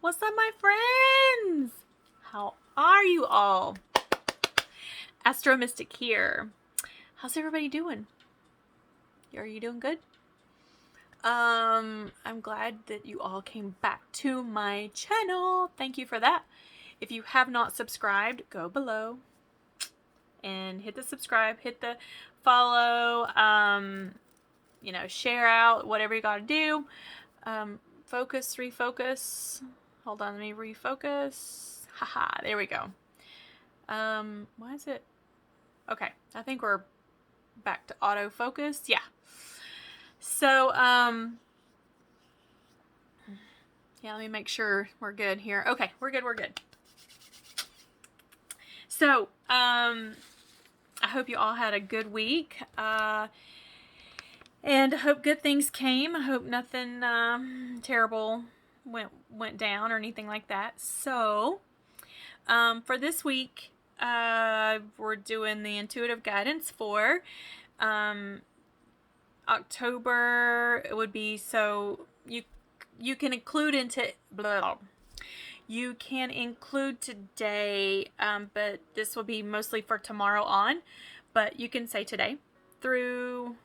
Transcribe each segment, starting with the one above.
What's up, my friends? How are you all? Astro Mystic here. How's everybody doing? Are you doing good? I'm glad that you all came back to my channel. Thank you for that. If you have not subscribed, go below and hit the subscribe, hit the follow, share out, whatever you gotta do. Focus, refocus. Hold on, let me refocus. Haha, there we go. Why is it? Okay, I think we're back to autofocus. Yeah. So, yeah, let me make sure we're good here. Okay, we're good. So, I hope you all had a good week. And I hope good things came. I hope nothing terrible went down or anything like that. So, for this week, we're doing the intuitive guidance for October. It would be, so you can include into blah. You can include today, but this will be mostly for tomorrow on. But you can say today through.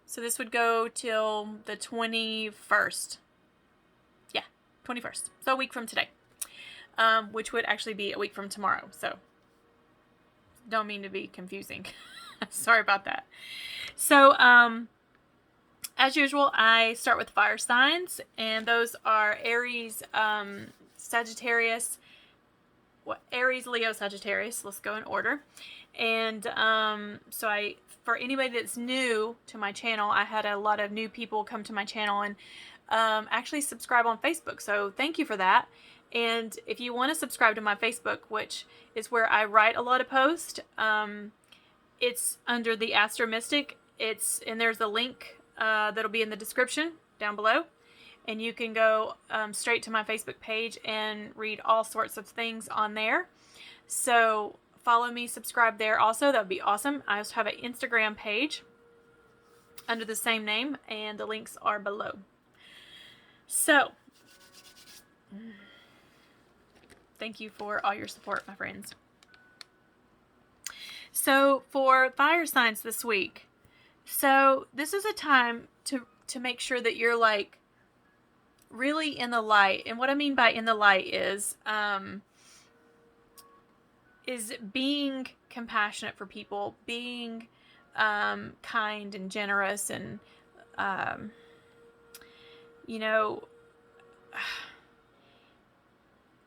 So this would go till the 21st. Yeah, 21st. So a week from today. Which would actually be a week from tomorrow. So don't mean to be confusing. Sorry about that. So as usual, I start with fire signs, and those are Aries, Sagittarius, Aries, Leo, Sagittarius. Let's go in order. And so for anybody that's new to my channel, I had a lot of new people come to my channel and actually subscribe on Facebook. So thank you for that. And if you want to subscribe to my Facebook, which is where I write a lot of posts, it's under the Astro Mystic. And there's a link that'll be in the description down below. And you can go straight to my Facebook page and read all sorts of things on there. So follow me, subscribe there also. That would be awesome. I also have an Instagram page under the same name, and the links are below. So, thank you for all your support, my friends. So, for fire signs this week, so this is a time to make sure that you're like really in the light. And what I mean by in the light is being compassionate for people, being kind and generous, and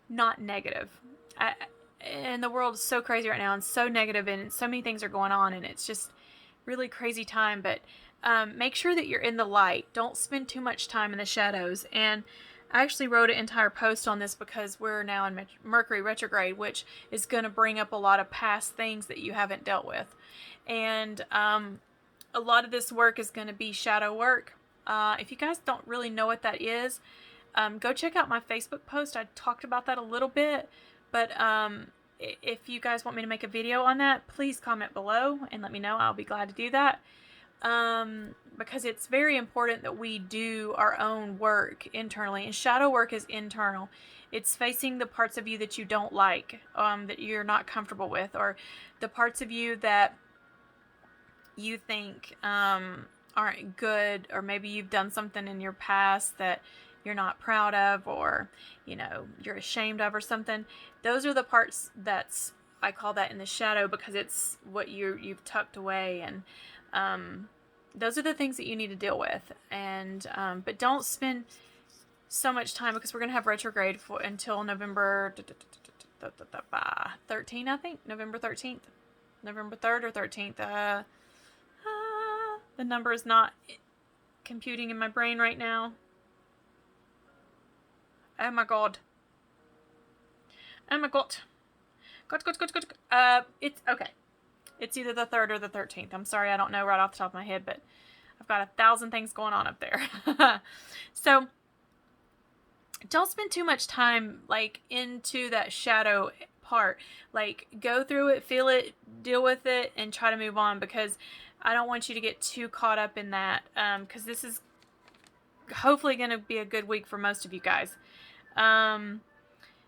not negative. And the world is so crazy right now and so negative, and so many things are going on, and it's just really crazy time. But make sure that you're in the light. Don't spend too much time in the shadows. And I actually wrote an entire post on this because we're now in Mercury retrograde, which is going to bring up a lot of past things that you haven't dealt with. And a lot of this work is going to be shadow work. If you guys don't really know what that is, go check out my Facebook post. I talked about that a little bit. But if you guys want me to make a video on that, please comment below and let me know. I'll be glad to do that. Because it's very important that we do our own work internally. And shadow work is internal. It's facing the parts of you that you don't like, that you're not comfortable with, or the parts of you that you think aren't good, or maybe you've done something in your past that you're not proud of, or you're ashamed of, or something. Those are the parts I call that in the shadow, because it's what you've tucked away, and those are the things that you need to deal with. And but don't spend so much time, because we're gonna have retrograde until November 13th, I think. November 13th, November 3rd or 13th. The number is not computing in my brain right now. Oh my god. It's okay. It's either the 3rd or the 13th. I'm sorry, I don't know right off the top of my head, but I've got 1,000 things going on up there. So don't spend too much time like into that shadow part. Like, go through it, feel it, deal with it, and try to move on, because I don't want you to get too caught up in that, because this is hopefully going to be a good week for most of you guys.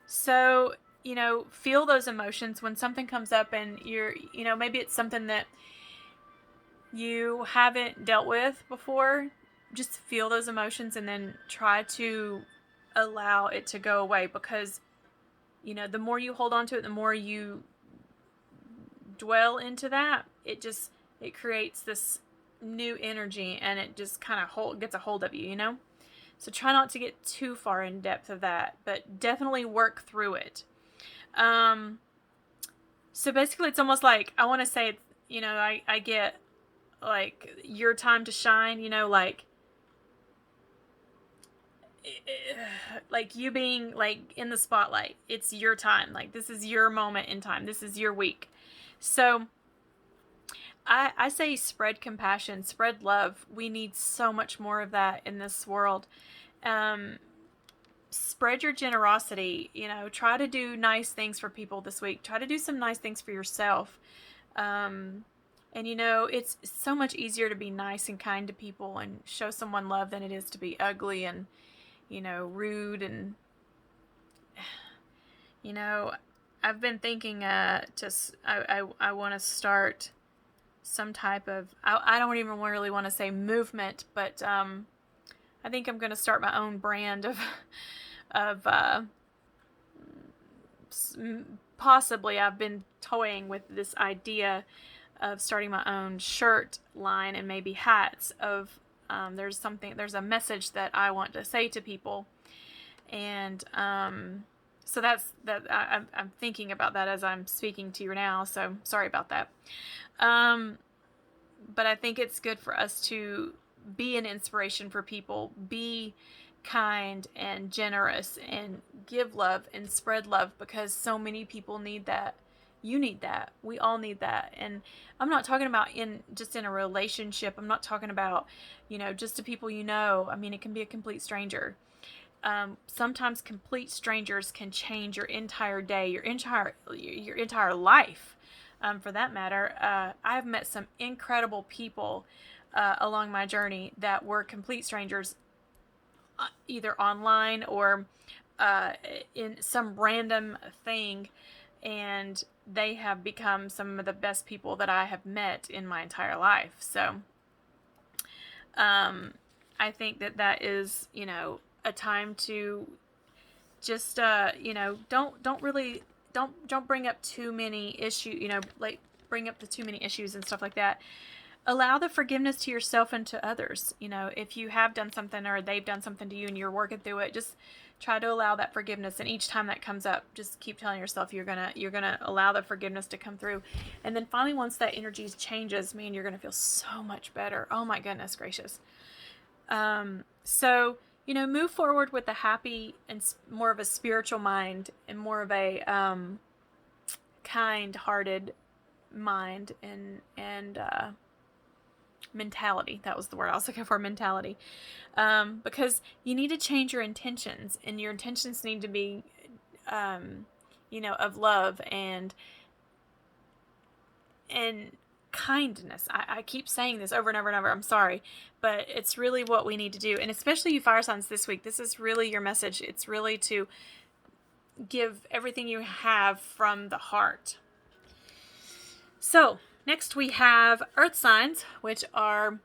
So, feel those emotions when something comes up and maybe it's something that you haven't dealt with before. Just feel those emotions and then try to allow it to go away, because, the more you hold on to it, the more you dwell into that, it creates this new energy, and it just kind of gets a hold of you, So try not to get too far in depth of that, but definitely work through it. So basically it's almost like, I want to say, I get like your time to shine, like you being like in the spotlight. It's your time. Like, this is your moment in time. This is your week. So I say spread compassion, spread love. We need so much more of that in this world. Spread your generosity. Try to do nice things for people this week. Try to do some nice things for yourself. And it's so much easier to be nice and kind to people and show someone love than it is to be ugly and, rude. And, I've been thinking, I want to start some type of, I don't even really want to say movement, but, I think I'm going to start my own brand of possibly, I've been toying with this idea of starting my own shirt line and maybe hats of, there's a message that I want to say to people. And, so I'm thinking about that as I'm speaking to you now. So sorry about that. But I think it's good for us to be an inspiration for people, be kind and generous and give love and spread love, because so many people need that. You need that. We all need that. And I'm not talking about just in a relationship. I'm not talking about, just to people I mean, it can be a complete stranger. Sometimes complete strangers can change your entire day, your entire life, for that matter. I've met some incredible people along my journey that were complete strangers, either online or in some random thing, and they have become some of the best people that I have met in my entire life. So I think that is, a time to just don't bring up too many issues, like bring up too many issues and stuff like that. Allow the forgiveness to yourself and to others. If you have done something or they've done something to you and you're working through it, just try to allow that forgiveness. And each time that comes up, just keep telling yourself you're gonna allow the forgiveness to come through. And then finally, once that energy changes, man, you're gonna feel so much better. Oh my goodness gracious. So move forward with a happy and more of a spiritual mind, and more of a kind-hearted mind and mentality. That was the word I was looking for, mentality. Because you need to change your intentions, and your intentions need to be, of love and kindness. I keep saying this over and over and over. I'm sorry, but it's really what we need to do. And especially you fire signs this week, this is really your message. It's really to give everything you have from the heart. So next we have earth signs, which are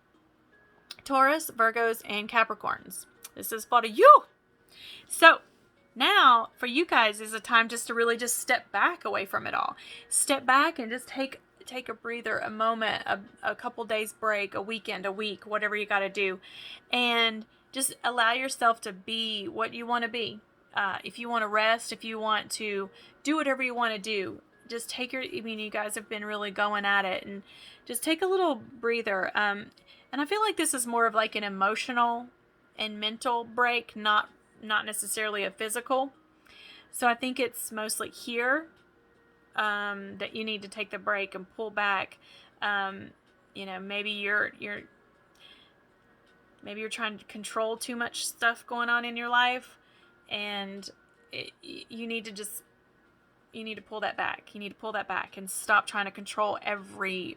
Taurus, Virgos, and Capricorns. This is for you. So now for you guys is a time just to really just step back away from it all. Step back and just take a breather, a moment, a couple days break, a weekend, a week, whatever you got to do, and just allow yourself to be what you want to be. If you want to rest, if you want to do whatever you want to do, just you guys have been really going at it, and just take a little breather. And I feel like this is more of like an emotional and mental break, not necessarily a physical. So I think it's mostly here. That you need to take the break and pull back. Maybe you're trying to control too much stuff going on in your life, and you need to pull that back. You need to pull that back and stop trying to control every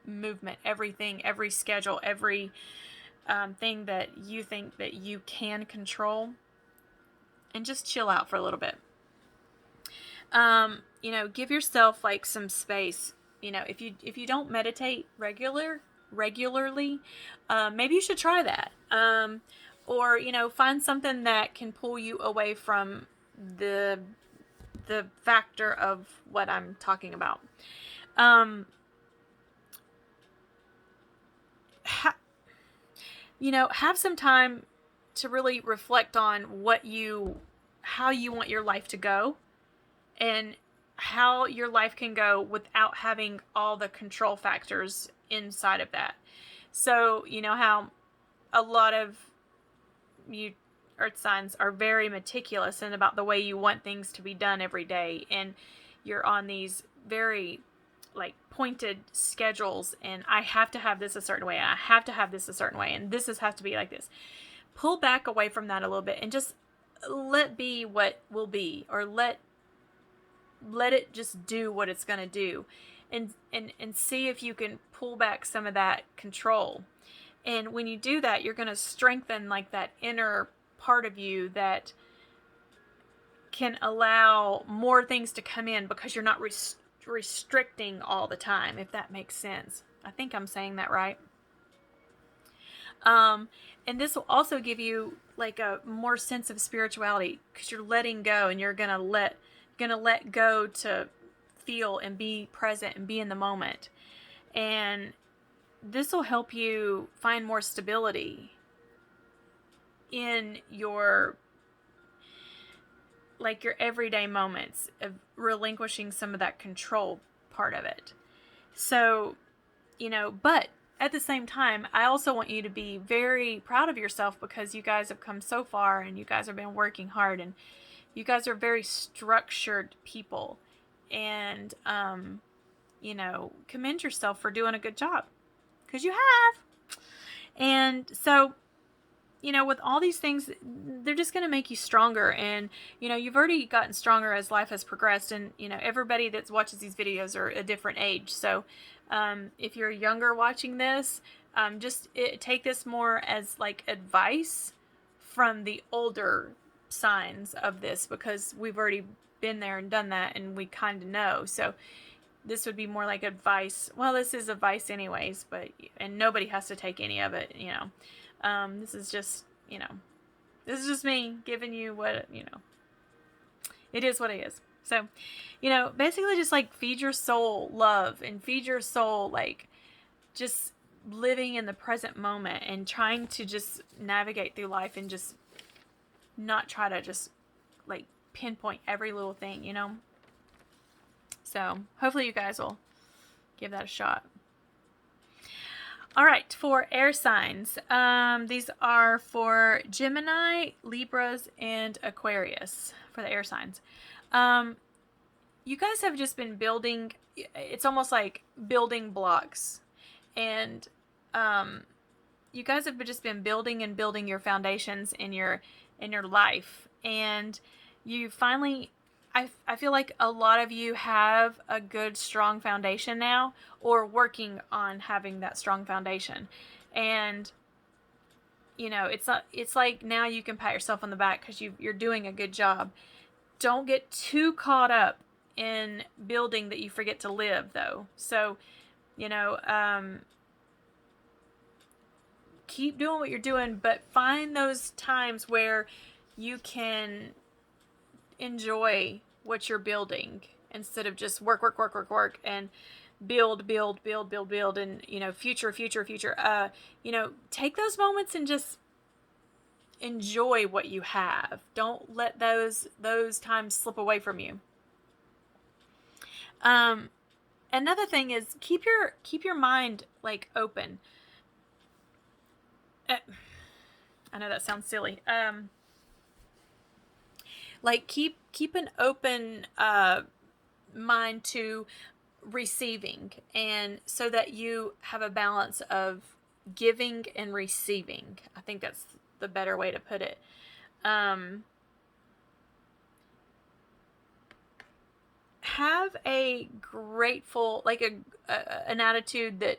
movement, everything, every schedule, every thing that you think that you can control. and just chill out for a little bit. You know, give yourself like some space. You know, if you don't meditate regularly, maybe you should try that. Or, you know, find something that can pull you away from the factor of what I'm talking about. You know, have some time to really reflect on how you want your life to go, and how your life can go without having all the control factors inside of that. So, you know how a lot of you earth signs are very meticulous and about the way you want things to be done every day, and you're on these very like pointed schedules, and I have to have this a certain way, and I have to have this a certain way, and this has to be like this. Pull back away from that a little bit and just let be what will be, or let it just do what it's going to do, and see if you can pull back some of that control. And when you do that, you're going to strengthen like that inner part of you that can allow more things to come in, because you're not restricting all the time, if that makes sense. I think I'm saying that right. And this will also give you like a more sense of spirituality, because you're letting go, and you're gonna let go to feel and be present and be in the moment. And this will help you find more stability in your everyday moments of relinquishing some of that control part of it. So, you know, but at the same time, I also want you to be very proud of yourself, because you guys have come so far, and you guys have been working hard, and you guys are very structured people. And, you know, commend yourself for doing a good job, because you have. And so, you know, with all these things, they're just going to make you stronger. And, you know, you've already gotten stronger as life has progressed. And, you know, everybody that watches these videos are a different age. So if you're younger watching this, take this more as like advice from the older signs of this, because we've already been there and done that, and we kind of know. So this would be more like advice. Well, this is advice anyways, and nobody has to take any of it, you know. This is just, you know, this is just me giving you what, you know, it is what it is. So, you know, basically just like feed your soul love, and feed your soul like just living in the present moment, and trying to just navigate through life, and just not try to just like pinpoint every little thing, you know. So hopefully you guys will give that a shot. All right, for air signs, these are for Gemini, Libras, and Aquarius, for the air signs. You guys have just been building, it's almost like building blocks. And you guys have just been building and building your foundations in your life. And you finally, I feel like a lot of you have a good, strong foundation now, or working on having that strong foundation. And, you know, it's like now you can pat yourself on the back, because you're doing a good job. Don't get too caught up in building that you forget to live, though. So, you know, keep doing what you're doing, but find those times where you can enjoy what you're building, instead of just work and build, and, you know, future. You know, take those moments and just enjoy what you have. Don't let those times slip away from you. Another thing is keep your mind like open. I know that sounds silly. Like keep an open mind to receiving, and so that you have a balance of giving and receiving. I think that's the better way to put it. Have a grateful, like an attitude that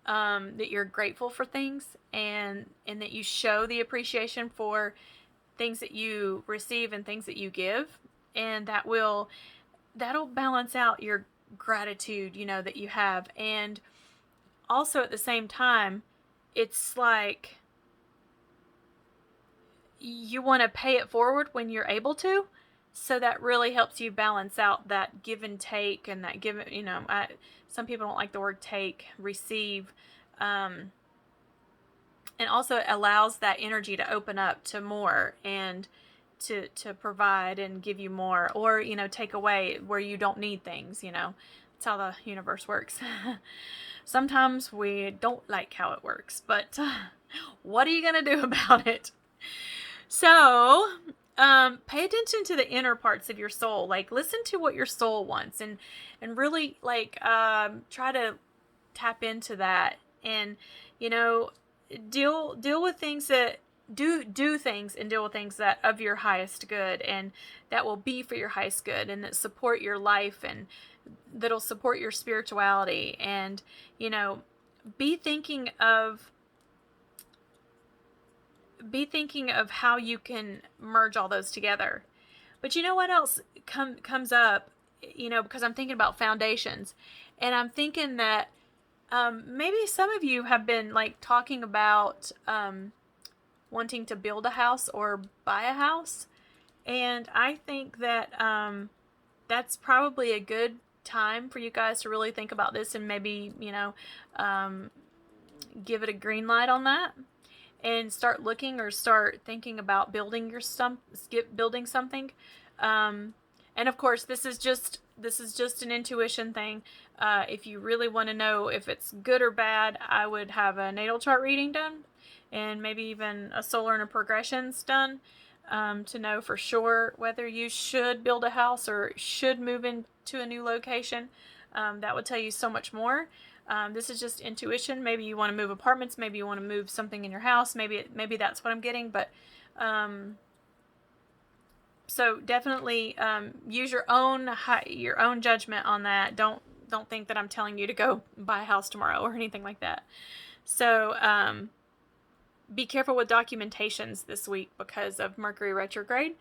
that you're grateful for things, and that you show the appreciation for things that you receive and things that you give, and that'll balance out your gratitude, that you have. And also at the same time, it's like you want to pay it forward when you're able to. So that really helps you balance out that give and take, and that give, some people don't like the word take, receive. And also it allows that energy to open up to more, and to provide and give you more, or, take away where you don't need things, That's how the universe works. Sometimes we don't like how it works, but what are you going to do about it? So, pay attention to the inner parts of your soul. Like, listen to what your soul wants, and really, like, try to tap into that, and, deal with things that do things, and deal with things that of your highest good, and that will be for your highest good, and that support your life, and that'll support your spirituality. And, be thinking of how you can merge all those together. But you know what else comes up, because I'm thinking about foundations, and I'm thinking that maybe some of you have been like talking about wanting to build a house or buy a house. And I think that that's probably a good time for you guys to really think about this, and maybe, give it a green light on that, and start looking or start thinking about building building something. And of course, this is just an intuition thing. If you really want to know if it's good or bad, I would have a natal chart reading done, and maybe even a solar and a progressions done, to know for sure whether you should build a house or should move into a new location. That would tell you so much more. This is just intuition. Maybe you want to move apartments. Maybe you want to move something in your house. Maybe that's what I'm getting. But so definitely use your own judgment on that. Don't think that I'm telling you to go buy a house tomorrow or anything like that. So be careful with documentations this week because of Mercury retrograde,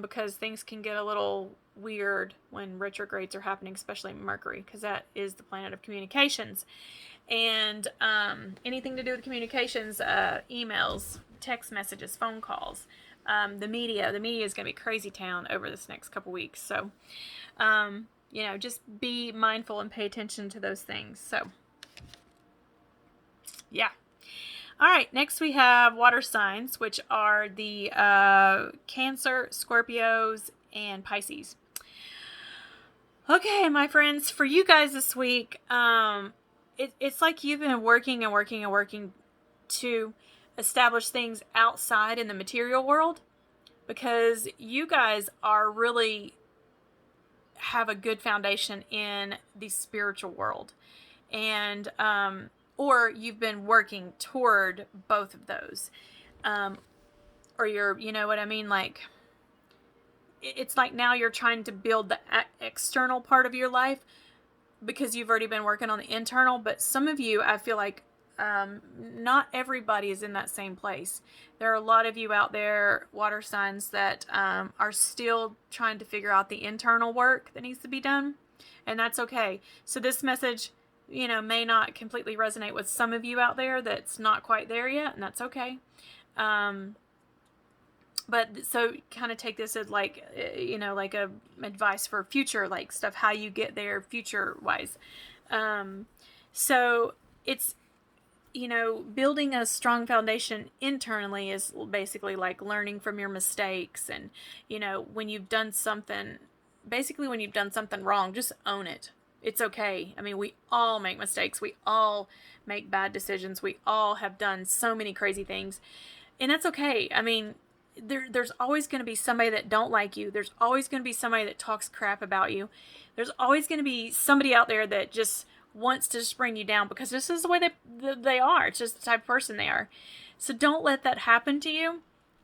because things can get a little weird when retrogrades are happening, especially Mercury, because that is the planet of communications. And anything to do with communications, emails, text messages, phone calls, the media is going to be crazy town over this next couple weeks. So, just be mindful and pay attention to those things. So, yeah. All right, next we have water signs, which are the Cancer, Scorpios, and Pisces. Okay, my friends, for you guys this week, it's like you've been working and working and working to establish things outside in the material world, because you guys are really have a good foundation in the spiritual world. And or you've been working toward both of those, or you're, you know what I mean, like, it's like now you're trying to build the external part of your life because you've already been working on the internal. But some of you, I feel like, not everybody is in that same place. There are a lot of you out there, water signs, that are still trying to figure out the internal work that needs to be done, and that's okay. So this message, may not completely resonate with some of you out there that's not quite there yet, and that's okay. But so kind of take this as like, like a advice for future, like stuff, how you get there future wise. So it's, building a strong foundation internally is basically like learning from your mistakes. And, when you've done something wrong, just own it. It's okay. I mean, we all make mistakes. We all make bad decisions. We all have done so many crazy things, and that's okay. I mean, there's always going to be somebody that don't like you. There's always going to be somebody that talks crap about you. There's always going to be somebody out there that just wants to just bring you down, because this is the way they are. It's just the type of person they are. So don't let that happen to you.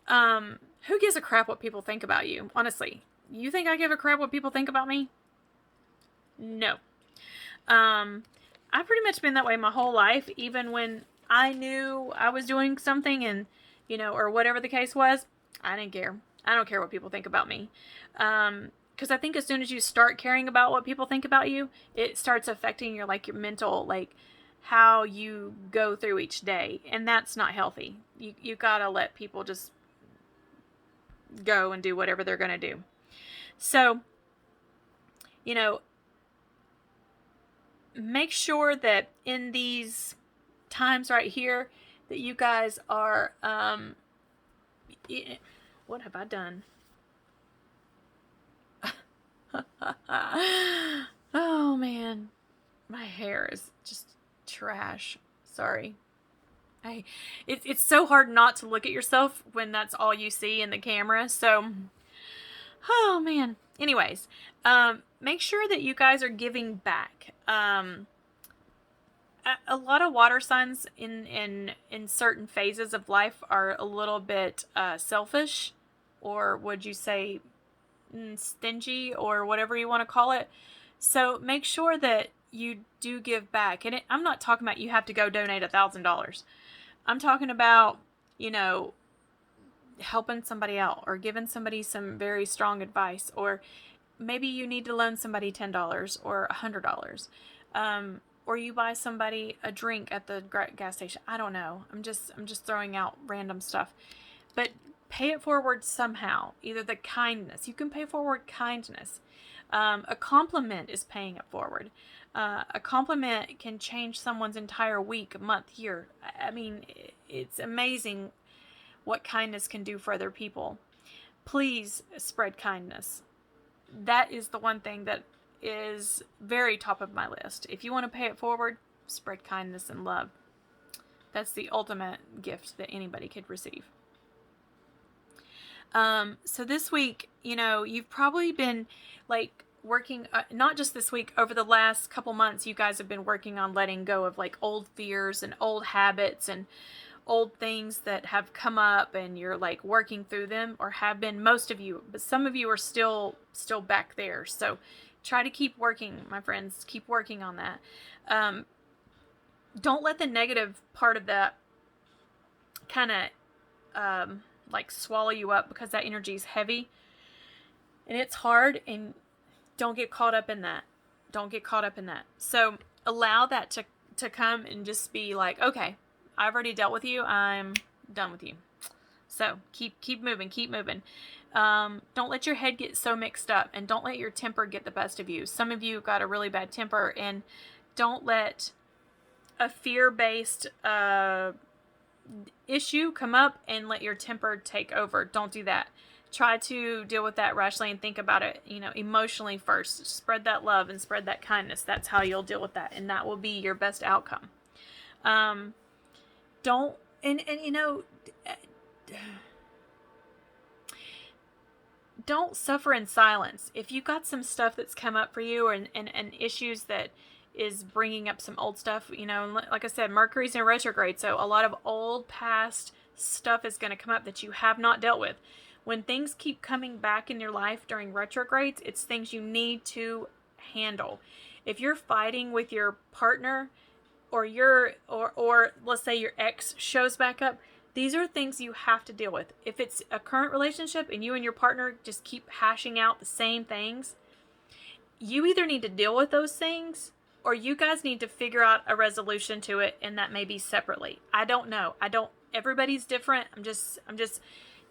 Who gives a crap what people think about you? Honestly, you think I give a crap what people think about me? No. I've pretty much been that way my whole life. Even when I knew I was doing something and, or whatever the case was, I didn't care. I don't care what people think about me. Because I think as soon as you start caring about what people think about you, it starts affecting your, like, your mental, like, how you go through each day. And that's not healthy. You gotta let people just go and do whatever they're gonna do. So, you know, make sure that in these times right here that you guys are, what have I done? Oh man, my hair is just trash. Sorry. It's so hard not to look at yourself when that's all you see in the camera. So, oh man. Anyways, make sure that you guys are giving back. A lot of water signs in certain phases of life are a little bit selfish, or would you say stingy, or whatever you want to call it. So make sure that you do give back. And I'm not talking about you have to go donate $1,000. I'm talking about, helping somebody out, or giving somebody some very strong advice, or maybe you need to loan somebody $10 or $100. Or you buy somebody a drink at the gas station. I don't know. I'm just throwing out random stuff. But pay it forward somehow. Either the kindness. You can pay forward kindness. A compliment is paying it forward. A compliment can change someone's entire week, month, year. I mean, it's amazing what kindness can do for other people. Please spread kindness. That is the one thing that is very top of my list. If you want to pay it forward, spread kindness and love. That's the ultimate gift that anybody could receive. So this week, you've probably been like working, not just this week, over the last couple months, you guys have been working on letting go of like old fears and old habits and old things that have come up, and you're like working through them, or have been, most of you, but some of you are still back there. So try to keep working, my friends, keep working on that. Don't let the negative part of that kind of, like swallow you up, because that energy is heavy and it's hard, and don't get caught up in that. So allow that to come and just be like, okay, I've already dealt with you. I'm done with you. So keep moving. Don't let your head get so mixed up, and don't let your temper get the best of you. Some of you got a really bad temper, and don't let a fear-based issue come up and let your temper take over. Don't do that. Try to deal with that rationally and think about it, emotionally first. Spread that love and spread that kindness. That's how you'll deal with that, and that will be your best outcome. Don't suffer in silence. If you got some stuff that's come up for you, and issues that is bringing up some old stuff, like I said, Mercury's in retrograde, so a lot of old past stuff is going to come up that you have not dealt with. When things keep coming back in your life during retrogrades, it's things you need to handle. If you're fighting with your partner, or or let's say your ex shows back up, these are things you have to deal with. If it's a current relationship and you and your partner just keep hashing out the same things, you either need to deal with those things, or you guys need to figure out a resolution to it, and that may be separately. I don't know. Everybody's different. I'm just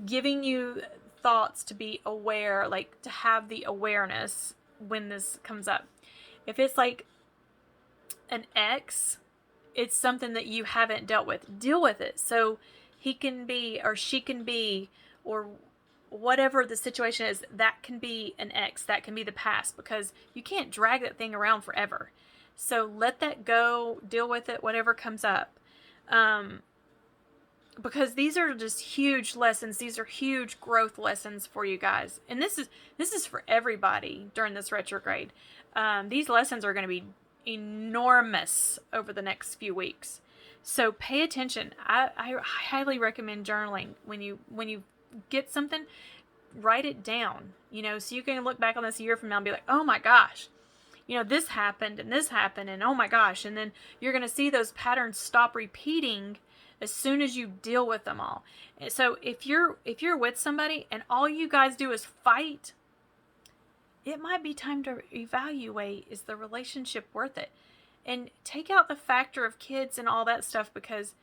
giving you thoughts to be aware, like to have the awareness when this comes up. If it's like an ex, it's something that you haven't dealt with. Deal with it. So he can be, or she can be, or whatever the situation is, that can be an ex, that can be the past, because you can't drag that thing around forever. So let that go, deal with it, whatever comes up. Because these are just huge lessons. These are huge growth lessons for you guys. And this is for everybody during this retrograde. These lessons are going to be enormous over the next few weeks. So pay attention. I highly recommend journaling. When you get something, write it down, so you can look back on this a year from now and be like, oh my gosh, this happened and oh my gosh. And then you're going to see those patterns stop repeating as soon as you deal with them all. So if you're with somebody and all you guys do is fight, it might be time to evaluate, is the relationship worth it? And take out the factor of kids and all that stuff, because,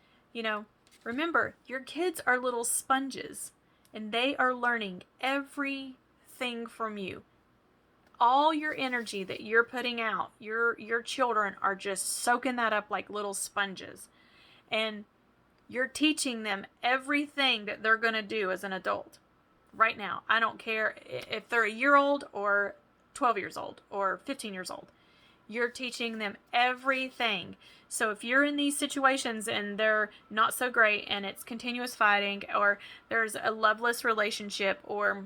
remember, your kids are little sponges and they are learning everything from you. All your energy that you're putting out, your children are just soaking that up like little sponges. And you're teaching them everything that they're going to do as an adult. Right now, I don't care if they're a year old or 12 years old or 15 years old. You're teaching them everything. So if you're in these situations and they're not so great and it's continuous fighting, or there's a loveless relationship, or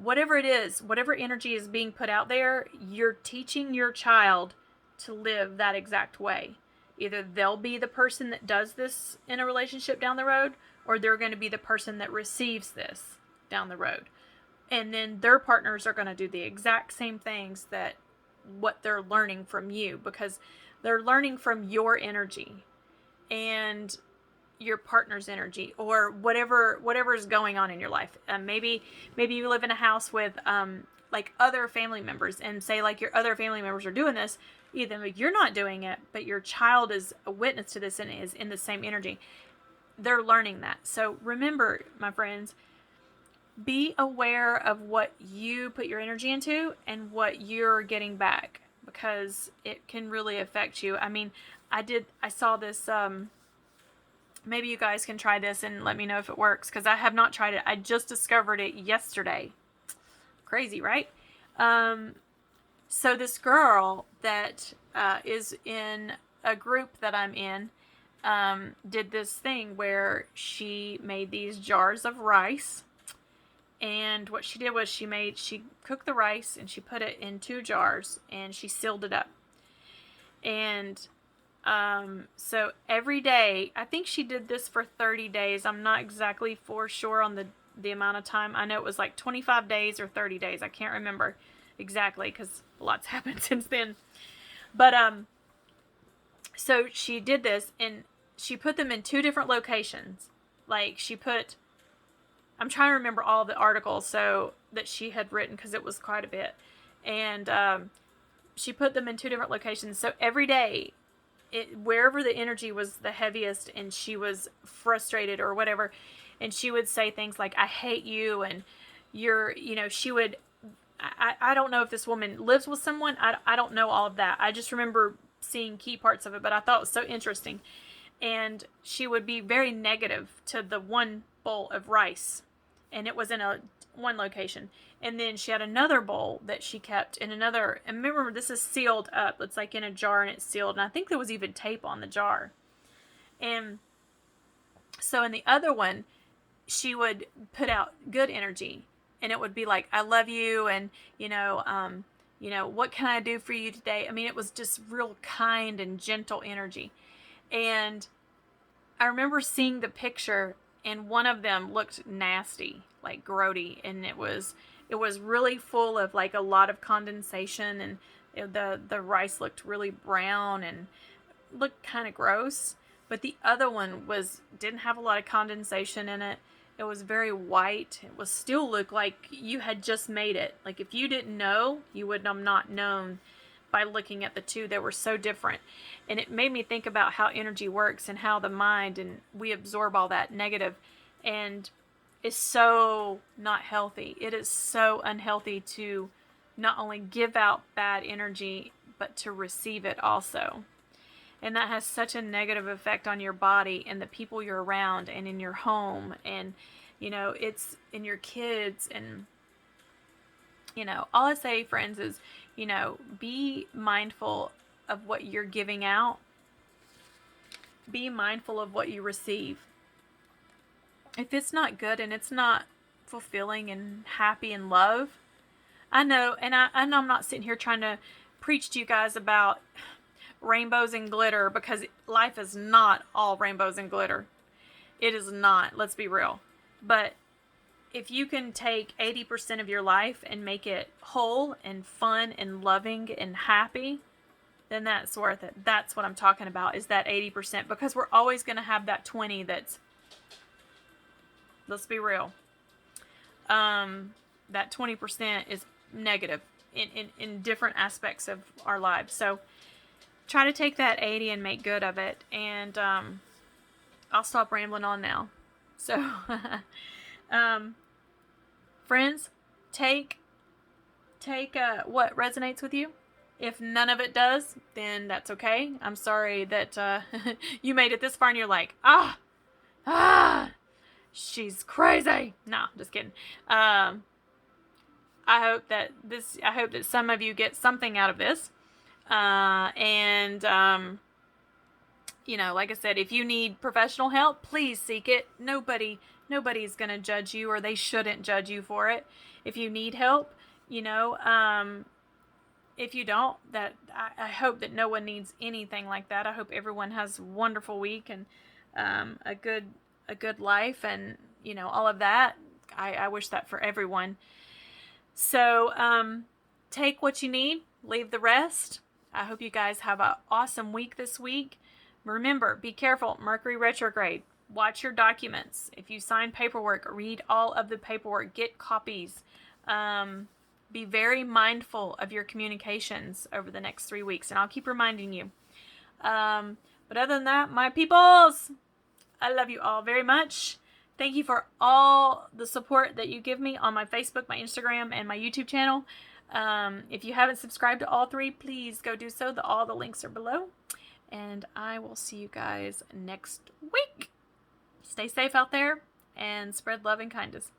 whatever it is, whatever energy is being put out there, you're teaching your child to live that exact way. Either they'll be the person that does this in a relationship down the road, or they're going to be the person that receives this down the road. And then their partners are going to do the exact same things that what they're learning from you, because they're learning from your energy and your partner's energy, or whatever is going on in your life. Maybe you live in a house with like other family members, and say like your other family members are doing this. Either you're not doing it, but your child is a witness to this and is in the same energy. They're learning that. So remember, my friends, be aware of what you put your energy into and what you're getting back, because it can really affect you. I mean, I saw this, maybe you guys can try this and let me know if it works, because I have not tried it. I just discovered it yesterday. Crazy, right? So this girl that is in a group that I'm in did this thing where she made these jars of rice. And what she did was she cooked the rice and she put it in 2 jars and she sealed it up. And so every day, I think she did this for 30 days. I'm not exactly for sure on the amount of time. I know it was like 25 days or 30 days. I can't remember exactly, because a lot's happened since then. But so she did this and she put them in 2 different locations. Like I'm trying to remember all the articles so that she had written, because it was quite a bit. And she put them in 2 different locations. So every day, wherever the energy was the heaviest and she was frustrated or whatever, and she would say things like, I hate you, and she would, I don't know if this woman lives with someone. I don't know all of that. I just remember seeing key parts of it, but I thought it was so interesting. And she would be very negative to the one bowl of rice, and it was in one location. And then she had another bowl that she kept in another, and remember, this is sealed up. It's like in a jar and it's sealed, and I think there was even tape on the jar. And so in the other one, she would put out good energy, and it would be like, I love you, and what can I do for you today? I mean, it was just real kind and gentle energy. And I remember seeing the picture, and one of them looked nasty, like grody, and it was really full of like a lot of condensation, and the rice looked really brown and looked kind of gross. But the other one didn't have a lot of condensation in it. It was very white. It was still looked like you had just made it. Like if you didn't know, you would have not known by looking at the 2. They were so different. And it made me think about how energy works and how the mind, and we absorb all that negative, and it's so not healthy. It is so unhealthy to not only give out bad energy, but to receive it also. And that has such a negative effect on your body and the people you're around and in your home, and it's in your kids. And all I say, friends, is be mindful of what you're giving out. Be mindful of what you receive. If it's not good and it's not fulfilling and happy and love, I know, and I'm not sitting here trying to preach to you guys about rainbows and glitter, because life is not all rainbows and glitter. It is not. Let's be real. But if you can take 80% of your life and make it whole and fun and loving and happy, then that's worth it. That's what I'm talking about, is that 80%, because we're always going to have that 20 that's, let's be real, that 20% is negative in different aspects of our lives. So try to take that 80 and make good of it. And I'll stop rambling on now. So friends, take what resonates with you. If none of it does, then that's okay. I'm sorry that you made it this far and you're like, she's crazy. No, just kidding. I hope that some of you get something out of this. And you know, like I said, if you need professional help, please seek it. Nobody's going to judge you, or they shouldn't judge you for it. If you need help, you know, if you don't, that I hope that no one needs anything like that. I hope everyone has a wonderful week and a good life, and you know, all of that. I wish that for everyone. So take what you need, leave the rest. I hope you guys have an awesome week this week. Remember, be careful. Mercury retrograde. Watch your documents. If you sign paperwork, read all of the paperwork. Get copies. Be very mindful of your communications over the next 3 weeks, and I'll keep reminding you. But other than that, my peoples, I love you all very much. Thank you for all the support that you give me on my Facebook, my Instagram, and my YouTube channel. If you haven't subscribed to all 3, please go do so. All the links are below. And I will see you guys next week. Stay safe out there and spread love and kindness.